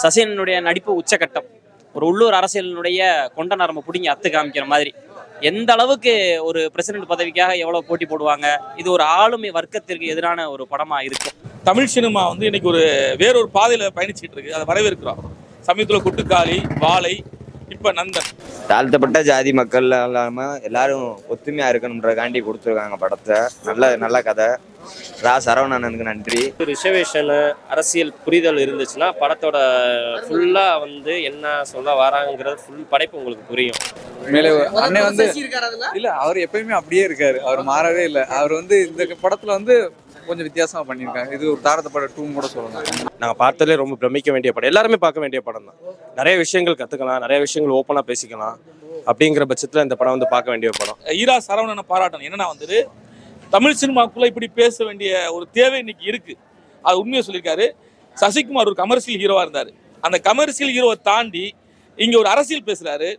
சசிகனுடைய நடிப்பு உச்சகட்டம். ஒரு உள்ளூர் அரசியலினுடைய கொண்ட நரம்பு பிடிங்கி அத்து காமிக்கிற மாதிரி. எந்த அளவுக்கு ஒரு பிரசிடென்ட் பதவிக்காக எவ்வளவு போட்டி போடுவாங்க. இது ஒரு ஆளுமை வர்க்கத்திற்கு எதிரான ஒரு படமா இருக்கு. தமிழ் சினிமா வந்து இன்னைக்கு வேறொரு பாதையில பயணிச்சுட்டு இருக்கு. அதை வரவேற்கிறோம். சமீபத்தில் குட்டுக்காளி, வாழை, இப்ப நந்தன். தாழ்த்தப்பட்ட ஜாதி மக்கள் இல்லாம எல்லாரும் ஒத்துமையா இருக்கணும்ன்றக்காண்டி கொடுத்துருக்காங்க படத்தை. நல்ல கதை. சரவணனுக்கு நன்றி. ரிசர்வேஷன் அரசியல் புரிதல் இருந்துச்சுன்னா படத்தோட ஃபுல்லா என்ன சொல்ல வராங்கிறது ஃபுல் படைப்பு உங்களுக்கு புரியும். மேலே அண்ணன் இல்ல, அவர் எப்பயுமே அப்படியே இருக்காரு. அவர் மாறவே இல்லை. அவர் இந்த படத்துல கொஞ்சம் வித்தியாசமா பண்ணியிருக்காங்க. இது ஒரு தாரத்தப்பட 2 கூட சொல்லலாம். நாங்கள் பார்த்ததுலேயே ரொம்ப பிரமிக்க வேண்டிய படம். எல்லாருமே பார்க்க வேண்டிய படம் தான். நிறைய விஷயங்கள் கற்றுக்கலாம், நிறைய விஷயங்கள் ஓப்பனாக பேசிக்கலாம். அப்படிங்கிற பட்சத்தில் இந்த படம் பார்க்க வேண்டிய படம். ஈரா சரவணனை பாராட்டணும். என்னன்னா தமிழ் சினிமாக்குள்ள இப்படி பேச வேண்டிய ஒரு தேவை இன்னைக்கு இருக்கு. அது உண்மையை சொல்லியிருக்காரு. சசிகுமார் ஒரு கமர்ஷியல் ஹீரோவா இருந்தாரு. அந்த கமர்ஷியல் ஹீரோவை தாண்டி இங்க ஒரு அரசியல் பேசுறாரு.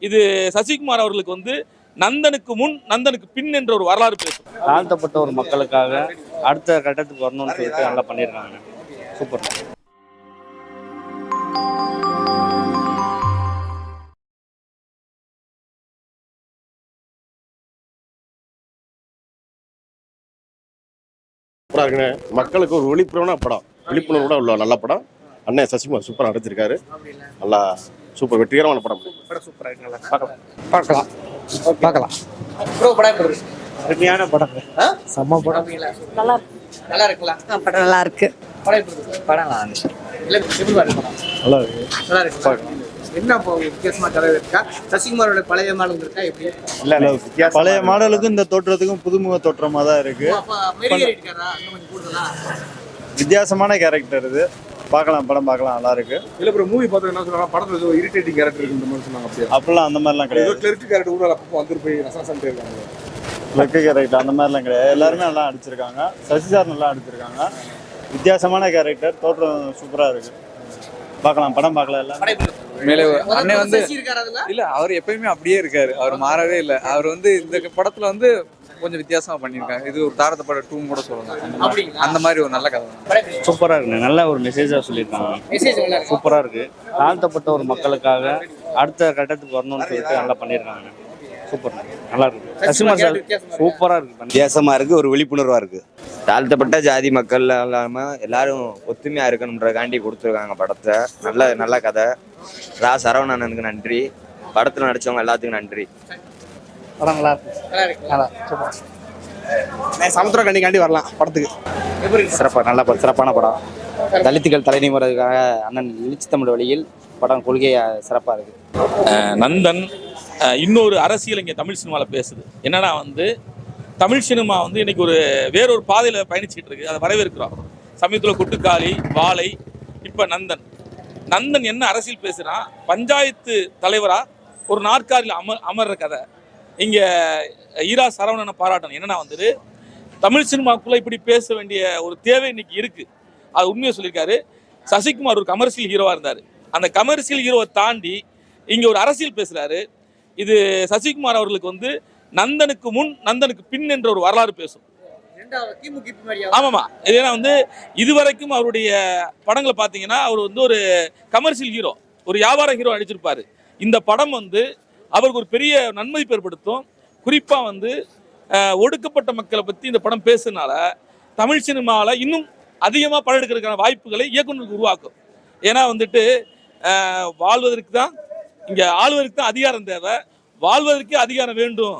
இது சசிகுமார் அவர்களுக்கு நந்தனுக்கு முன் நந்தனுக்கு பின் என்ற ஒரு வரலாறு பேசும். தாழ்த்தப்பட்ட ஒரு மக்களுக்காக அடுத்த கட்டத்துக்கு வரணும்னு சொல்லிட்டு நல்லா பண்ணியிருக்காங்க. சூப்பர். மக்களுக்கு ஒரு விழிப்புணர்வான படம். விழிப்புணர்வோட உள்ள நல்ல படம். அண்ணன் சசிகுமார் சூப்பராக நடிச்சிருக்காரு. நல்லா சூப்பர் வெற்றிகரமான படம். பார்க்கலாம். அருமையான படம். செம்ம படம். நல்லா இருக்கலாம். படம் நல்லா இருக்கு. படம் நல்லா இருக்கு. என்ன வித்தியாசமா கதை இருக்கா? சசிகுமாரோட பழைய மாடல் இருக்கா? எப்படி இல்ல, பழைய மாடலுக்கும் இந்த தோற்றத்துக்கும் புதுமுக தோற்றமா தான் இருக்கு. வித்தியாசமான கேரக்டர் இது. பார்க்கலாம், படம் பார்க்கலாம், நல்லா இருக்கு. இல்ல ப்ரோ, மூவி பார்த்தா என்ன சொல்றாங்க, படத்துல ஏதோ இரிட்டேட்டிங் கேரக்டர் இருக்குன்ற மாதிரி சொன்னாங்க. அப்படியே அப்படிலாம் அந்த மாதிரிலாம் கிடையாது. கிளர்க் கேரக்டர் கூட அப்பப்போ வந்து போய் ரசரசன்ட்டு இருக்காங்க. கிளர்க் கேரக்டர் அந்த மாதிரிலாம் கிடையாது. எல்லாருமே நல்லா அடிச்சிருக்காங்க. சசி சார் நல்லா அடிச்சிருக்காங்க. வித்தியாசமான கேரக்டர். தோற்றம் சூப்பரா இருக்கு. பார்க்கலாம், படம் பார்க்கலாம். எல்லாம் மேலே அண்ணன் இல்ல, அவர் எப்பயுமே அப்படியே இருக்காரு. அவர் மாறவே இல்லை. அவர் இந்த படத்துல கொஞ்சம் வித்தியாசமா பண்ணியிருக்காங்க. இது ஒரு தாரத்தப்பட 2 கூட சொல்லலாம். அந்த மாதிரி ஒரு நல்ல கதை. சூப்பரா இருக்கு. நல்ல ஒரு மெசேஜா சொல்லியிருக்காங்க. சூப்பரா இருக்கு. தாழ்த்தப்பட்ட ஒரு மக்களுக்காக அடுத்த கட்டத்துக்கு வரணும்னு சொல்லிட்டு நல்லா பண்ணியிருக்காங்க. சூப்பர், நல்லா இருக்கு. சசிகுமார் சார் சூப்பரா இருக்கு. வித்தியாசமா இருக்கு. ஒரு விழிப்புணர்வா இருக்கு. தாழ்த்தப்பட்ட ஜாதி மக்கள் இல்லாம எல்லாரும் ஒத்துமையா இருக்கணும்ன்றக்காண்டி கொடுத்துருக்காங்க படத்தை. நல்ல கதை. சரவணனுக்கு நன்றி. படத்துல நடிச்சவங்க எல்லாத்துக்கும் நன்றி. படம் நல்லா இருக்கு. சமுத்திரக்கண்ணிக்காண்டி வரலாம் படத்துக்கு. சிறப்பான படம். தலித்துகள் தலை நிமிர்றதுக்காக அண்ணன் எழுச்சி தமிழ் வழியில் படம் கொள்கையா சிறப்பா இருக்கு. நந்தன் இன்னொரு அரசியல் இங்கே தமிழ் சினிமாவில் பேசுது. என்னன்னா தமிழ் சினிமா இன்னைக்கு வேறொரு பாதையில பயணிச்சுட்டு இருக்கு. அதை வரவேற்கிறோம். சமீபத்தில் குட்டுக்காளி, வாழை, இப்ப நந்தன் என்ன அரசியல் பேசுனா, பஞ்சாயத்து தலைவரா ஒரு நாற்காலியில் அமர்ற கதை. இங்க ஈரா சரவணனை பாராட்டணும். என்னன்னா தமிழ் சினிமாக்குள்ள இப்படி பேச வேண்டிய ஒரு தேவை இன்னைக்கு இருக்கு. அது உண்மையை சொல்லியிருக்காரு. சசிகுமார் ஒரு கமர்ஷியல் ஹீரோவா இருந்தாரு. அந்த கமர்ஷியல் ஹீரோவை தாண்டி இங்க ஒரு அரசியல் பேசுறாரு. இது சசிகுமார் அவர்களுக்கு நந்தனுக்கு முன் நந்தனுக்கு பின் என்ற ஒரு வரலாறு பேசும். ஆமாமா. இது ஏன்னா இதுவரைக்கும் அவருடைய படங்களை பார்த்தீங்கன்னா அவர் ஒரு கமர்ஷியல் ஹீரோ, ஒரு வியாபார ஹீரோ நடிச்சிருப்பாரு. இந்த படம் அவருக்கு ஒரு பெரிய நன்மதிப்பு ஏற்படுத்தும். குறிப்பா ஒடுக்கப்பட்ட மக்களை பத்தி இந்த படம் பேசுனால தமிழ் சினிமாவில் இன்னும் அதிகமாக படம் எடுக்கிறதுக்கான வாய்ப்புகளை இயக்குநருக்கு உருவாக்கும். ஏன்னா வாழ்வதற்கு தான் இங்க ஆளுவதற்கு தான் அதிகாரம் தேவை, வாழ்வதற்கு அதிகாரம் வேண்டும்.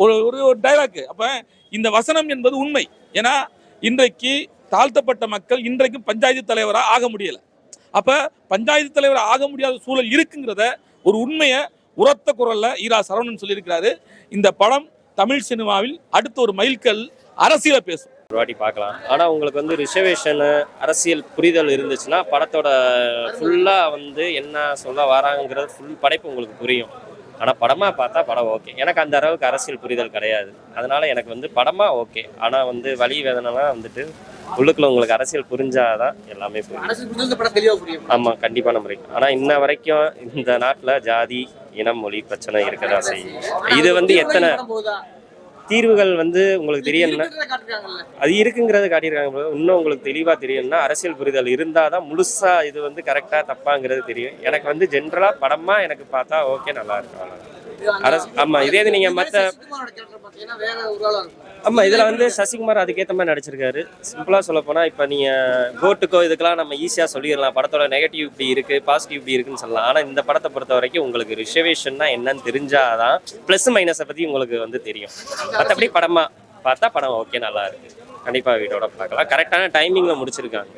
ஒரு டைலாக். அப்ப இந்த வசனம் என்பது உண்மை. ஏன்னா இன்றைக்கு தாழ்த்தப்பட்ட மக்கள் இன்றைக்கும் பஞ்சாயத்து தலைவராக ஆக முடியல. அப்ப பஞ்சாயத்து தலைவராக ஆக முடியாத சூழல் இருக்குங்கிறத ஒரு உண்மையை உரத்த குரல்ல ஈரா சரவணன் சொல்லியிருக்கிறாரு. இந்த படம் தமிழ் சினிமாவில் அடுத்த ஒரு மைல்கல் அரசியலை பேசும். ஒரு வாட்டி பார்க்கலாம். ஆனால் உங்களுக்கு ரிசர்வேஷன் அரசியல் புரிதல் இருந்துச்சுன்னா படத்தோட ஃபுல்லா என்ன சொல்ல வராங்கிறது ஃபுல் படைப்பு உங்களுக்கு புரியும். ஆனால் படமாக பார்த்தா படம் ஓகே. எனக்கு அந்த அளவுக்கு அரசியல் புரிதல் கிடையாது. அதனால எனக்கு படமாக ஓகே. ஆனால் வலி வேதனைலாம் உள்ளுக்குள்ள உங்களுக்கு அரசியல் புரிஞ்சாதான் எல்லாமே புரியும். ஆமாம், கண்டிப்பான முறை. ஆனால் இன்ன வரைக்கும் இந்த நாட்டில் ஜாதி, இனம், மொழி பிரச்சனை இருக்கதான் செய்யும். இது எத்தனை தீர்வுகள் வந்து உங்களுக்கு தெரியணும்னா இருக்கிறத காட்டுறாங்கல்ல. அது இருக்குங்கிறத காட்டியிருக்காங்க bro. இன்னும் உங்களுக்கு தெளிவாக தெரியணும்னா அரசியல் புரிதல் இருந்தால் தான் முழுசாக இது வந்து கரெக்டாக தப்பாங்கிறது தெரியும். எனக்கு வந்து ஜென்ரலாக படமாக எனக்கு பார்த்தா ஓகே நல்லா இருக்கும் அவ்வளோதான். ஆமாம் இதே இது நீங்கள் மற்ற சசிகுமாரோட கேரக்டர் பார்த்தீங்கன்னா வேற ஒரு ஆளா இருக்கும். ஆமாம் இதில் வந்து சசிகுமார் அதுக்கேற்ற மாதிரி நடிச்சிருக்காரு. சிம்பிளாக சொல்ல போனால் இப்போ நீங்கள் கோட்டுக்கோ இதுக்கெல்லாம் நம்ம ஈஸியாக சொல்லிடலாம் படத்தோட நெகட்டிவ் இப்படி இருக்குது பாசிட்டிவ் இப்படி இருக்குன்னு சொல்லலாம். ஆனால் இந்த படத்தை பொறுத்த வரைக்கும் உங்களுக்கு ரிசர்வேஷன்னா என்னன்னு தெரிஞ்சாதான் ப்ளஸ் மைனஸை பற்றி உங்களுக்கு வந்து தெரியும். மற்றபடி படமாக பார்த்தா படம் ஓகே நல்லா இருக்கு. கண்டிப்பாக வீட்டோட பார்க்கலாம். கரெக்டான டைமிங்கில் முடிச்சிருக்காங்க.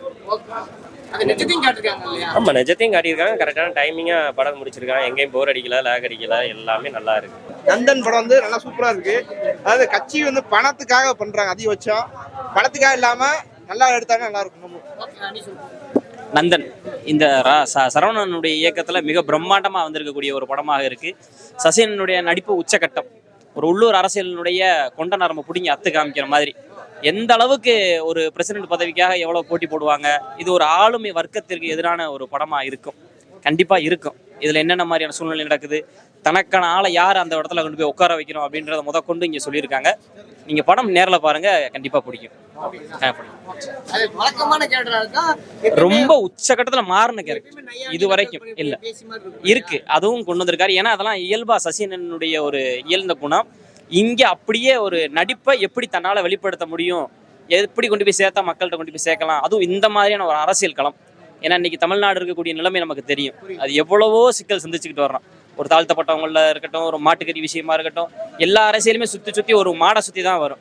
அது நிஜத்தையும் காட்டிருக்காங்க இல்லையா? ஆமாம் நிஜத்தையும் காட்டியிருக்காங்க. கரெக்டான டைமிங்காக படம் முடிச்சிருக்காங்க. எங்கேயும் போர் அடிக்கல லேக் அடிக்கல எல்லாமே நல்லா இருக்கு. நந்தன் படம் வந்து நல்லா சூப்பரா இருக்கு. அதாவது கட்சி வந்து பணத்துக்காக பண்றாங்க அதிகபட்சம். பணத்துக்காக இல்லாம நல்லா எடுத்தாங்க நல்லா இருக்கும். நந்தன் இந்த சரவணனுடைய இயக்கத்தில் மிக பிரம்மாண்டமாக வந்திருக்கக்கூடிய ஒரு படமாக இருக்கு. சசிகனுடைய நடிப்பு உச்சகட்டம். ஒரு உள்ளூர் அரசியலினுடைய கொண்ட நரம்பு பிடிங்கி அத்து காமிக்கிற மாதிரி. எந்த அளவுக்கு ஒரு பிரசிடென்ட் பதவிக்காக எவ்வளோ போட்டி போடுவாங்க, இது ஒரு ஆளுமை வர்க்கத்திற்கு எதிரான ஒரு படமாக இருக்கும். கண்டிப்பாக இருக்கும். இதில் என்னென்ன மாதிரியான சூழ்நிலை நடக்குது, தனக்கான ஆளை யார் அந்த இடத்துல கொண்டு போய் உட்கார வைக்கணும் அப்படின்றத முதற்கொண்டு இங்கே சொல்லியிருக்காங்க. நீங்கள் படம் நேரில் பாருங்கள், கண்டிப்பாக பிடிக்கும். அது வழக்கமான கேரக்டரா இருக்கா? ரொம்ப உச்சகட்டத்தில் மாறின கேரக்டர் இது வரைக்கும் இல்லை இருக்கு. அதுவும் கொண்டு வந்திருக்காரு. ஏன்னா அதெல்லாம் இயல்பா சசிகனுடைய ஒரு இயல்ந்த குணம். இங்கே அப்படியே ஒரு நடிப்பை எப்படி தன்னால் வெளிப்படுத்த முடியும், எப்படி கொண்டு போய் சேர்த்தா மக்கள்கிட்ட கொண்டு போய் சேர்க்கலாம், அதுவும் இந்த மாதிரியான ஒரு அரசியல் களம். ஏன்னா இன்னைக்கு தமிழ்நாடு இருக்கக்கூடிய நிலைமை நமக்கு தெரியும். அது எவ்வளவோ சிக்கல் சந்திச்சுக்கிட்டு வர்றோம். ஒரு தாழ்த்தப்பட்டவங்கள இருக்கட்டும், ஒரு மாட்டுக்கறி விஷயமா இருக்கட்டும், எல்லா அரசியலுமே சுற்றி ஒரு மாடை சுற்றி தான் வரும்.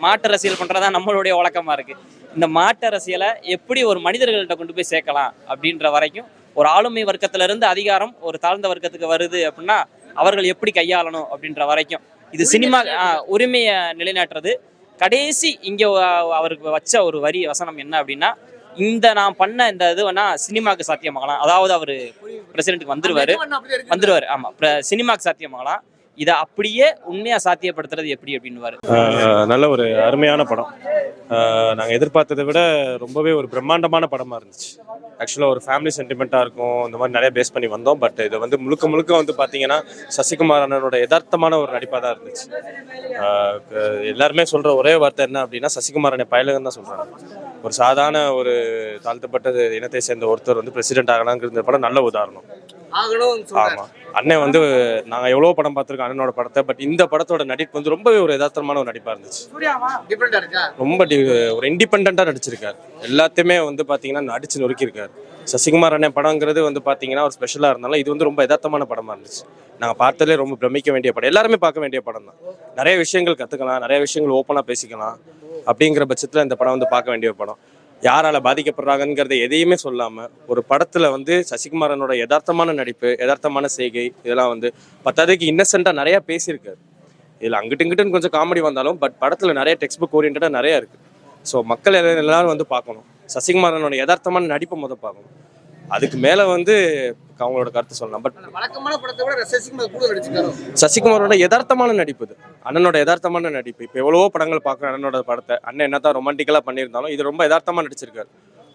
மாட்டு அரசியல் பண்ணுறதா நம்மளுடைய வழக்கமாக இருக்குது. இந்த மாட்டு அரசியலை எப்படி ஒரு மனிதர்கள்ட்ட கொண்டு போய் சேர்க்கலாம் அப்படின்ற வரைக்கும் ஒரு ஆளுமை வர்க்கத்திலிருந்து அதிகாரம் ஒரு தாழ்ந்த வர்க்கத்துக்கு வருது அப்படின்னா அவர்கள் எப்படி கையாளணும் அப்படின்ற வரைக்கும் இது சினிமா உரிமையை நிலைநாட்டுறது. கடைசி இங்கே அவருக்கு வச்ச ஒரு வரி வசனம் என்ன அப்படின்னா, இந்த நான் பண்ண இந்த இது வேணா சினிமாவுக்கு சாத்தியமாகலாம். அதாவது அவர் பிரசிடென்ட்டுக்கு வந்துருவாரு. ஆமாம், சினிமாவுக்கு சாத்தியமாகலாம். இதை அப்படியே உண்மையாக சாத்தியப்படுத்துறது எப்படி அப்படின்னுவாரு. நல்ல ஒரு அருமையான படம். நாங்கள் எதிர்பார்த்ததை விட ரொம்பவே ஒரு பிரம்மாண்டமான படமாக இருந்துச்சு. ஆக்சுவலாக ஒரு ஃபேமிலி சென்டிமெண்ட்டாக இருக்கும், இந்த மாதிரி நிறைய பேஸ் பண்ணி வந்தோம். பட் இது வந்து முழுக்க வந்து பார்த்தீங்கன்னா சசிகுமார் அண்ணனோட யதார்த்தமான ஒரு நடிப்பாக தான் இருந்துச்சு. எல்லாருமே சொல்கிற ஒரே வார்த்தை என்ன அப்படின்னா சசிகுமார் அண்ணன் பயலகன் தான் சொல்கிறாங்க. ஒரு சாதாரண ஒரு தாழ்த்தப்பட்ட இனத்தை சேர்ந்த ஒருத்தர் வந்து பிரசிடென்ட் ஆகலாங்கிறது படம் நல்ல உதாரணம். ஆமாம், அண்ணன் வந்து நாங்கள் எவ்வளோ படம் பார்த்துருக்கோம் அண்ணனோட படத்தை. பட் இந்த படத்தோட நடிப்பு வந்து ரொம்பவே ஒரு யதார்த்தமான ஒரு நடிப்பாக இருந்துச்சு. ரொம்ப ஒரு இண்டிபெண்டாக நடிச்சிருக்காரு. எல்லாத்தையுமே வந்து பார்த்தீங்கன்னா நடிச்சு நொறுக்கியிருக்காரு. சசிகுமார் அண்ணன் படங்கிறது வந்து பார்த்தீங்கன்னா ஒரு ஸ்பெஷலாக இருந்தாலும் இது வந்து ரொம்ப யதார்த்தமான படமாக இருந்துச்சு. நாங்கள் பார்த்ததுலே ரொம்ப பிரமிக்க வேண்டிய படம். எல்லாருமே பார்க்க வேண்டிய படம் தான். நிறைய விஷயங்கள் கற்றுக்கலாம், நிறைய விஷயங்கள் ஓப்பனாக பேசிக்கலாம். அப்படிங்கிற பட்சத்தில் இந்த படம் வந்து பார்க்க வேண்டிய படம். யாரால பாதிக்கப்படுறாங்கிறத எதையுமே சொல்லாமல் ஒரு படத்தில் வந்து சசிகுமாரனோட யதார்த்தமான நடிப்பு, யதார்த்தமான செய்கை, இதெல்லாம் வந்து பத்தாவதுக்கு இன்னசென்ட்டாக நிறையா பேசியிருக்காரு. இதில் அங்கிட்டு இங்கிட்டுன்னு கொஞ்சம் காமெடி வந்தாலும் பட் படத்தில் நிறைய டெக்ஸ்ட் புக் ஓரியன்டாக நிறையா இருக்குது. ஸோ மக்கள் எல்லாரும் வந்து பார்க்கணும். சசிகுமாரனோட யதார்த்தமான நடிப்பை பார்க்கணும். அதுக்கு மேலே வந்து அவங்களோட கருத்து சொல்லலாம். பட் வழக்கமான படத்தை விட சசிகுமார் கூட நடிச்சிருக்காரு. சசிகுமாரோட யதார்த்தமான நடிப்பு இது. அண்ணனோட யதார்த்தமான நடிப்பு. இப்போ எவ்வளவோ படங்கள் பார்க்குறேன் அண்ணனோட படத்தை. அண்ணன் என்ன தான் ரொமான்டிக்கலாக பண்ணியிருந்தாலும் இது ரொம்ப யதார்த்தமாக நடிச்சிருக்காரு.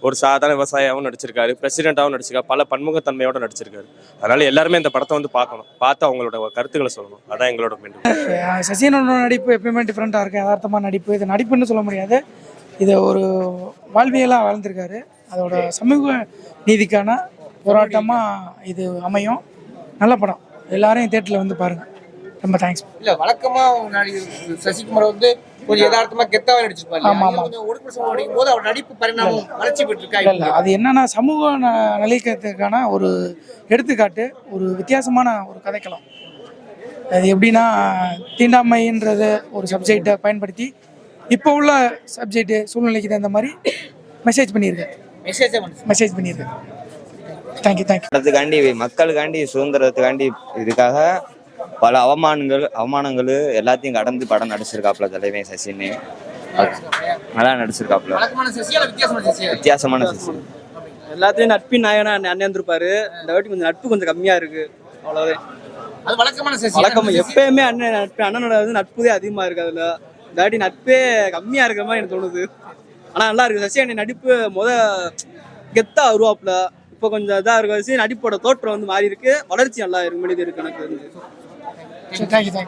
ஒரு சாதாரண விவசாயியாகவும் நடிச்சிருக்காரு, பிரசிடென்ட்டாகவும் நடிச்சிருக்காரு, பல பன்முகத்தன்மையோட நடிச்சிருக்காரு. அதனால எல்லாருமே இந்த படத்தை வந்து பார்க்கணும், பார்த்து அவங்களோட கருத்துக்களை சொல்லணும். அதான் எங்களோட வேண்டும். சசிகனோட நடிப்பு எப்பயுமே டிஃப்ரெண்ட்டாக இருக்குது. யதார்த்தமான நடிப்பு. இது நடிப்புன்னு சொல்ல முடியாது, இதை ஒரு வாழ்வியலாக வாழ்ந்திருக்காரு. அதோட சமூக நீதிக்கான போராட்டமாக இது அமையும். நல்ல படம், எல்லாரையும் தியேட்டரில் வந்து பாருங்கள். ரொம்ப தேங்க்ஸ். இல்ல வழக்கமா சசிகுமார் வந்து கொஞ்சம் யதார்த்தமா கெத்தாவே நடிச்சிருப்பாரு. கொஞ்சம் ஒடுக்குமுறை நடிக்கும் போது அவர் நடிப்பு பரிணாமம் வளர்ச்சி பெற்றிருக்காங்க. இல்லை, அது என்னன்னா சமூக நிலைக்கிறதுக்கான ஒரு எடுத்துக்காட்டு, ஒரு வித்தியாசமான ஒரு கதைக்களம். அது எப்படின்னா தீண்டாமைன்றது ஒரு சப்ஜெக்டை பயன்படுத்தி இப்போ உள்ள சப்ஜெக்ட் சூழ்நிலைக்கு தகுந்த மாதிரி மெசேஜ் பண்ணியிருக்கேன். தேங்க்யூ. அதுக்காண்டி மக்களுக்காண்டி சுதந்திரத்துக்காண்டி இதுக்காக பல அவமானங்கள் எல்லாத்தையும் கடந்து படம் நடிச்சிருக்காப்புல தலைவன் சசின்னு. நல்லா நடிச்சிருக்காப்புல. வித்தியாசமான சசி. எல்லாத்தையும் நட்பின் நாயகனா அண்ணன் இருந்திருப்பாரு. இந்த வாட்டி கொஞ்சம் நட்பு கொஞ்சம் கம்மியா இருக்கு, அவ்வளவுதான். அது வழக்கமான சசி. வழக்கம் எப்பயுமே அண்ணனோட வந்து நட்புதே அதிகமா இருக்கு. அதுல இந்த வாட்டி நட்பே கம்மியா இருக்கிற மாதிரி எனக்கு தோணுது. ஆனா நல்லா இருக்கு. சசி அண்ணன் நடிப்பு கெத்தா உருவாப்புல. இப்போ கொஞ்சம் இதாக இருக்க நடிப்போட தோற்றம் வந்து மாறி இருக்கு. வளர்ச்சி நல்லா இருக்கு. மனித இருக்கு எனக்கு. தேங்க்யூ.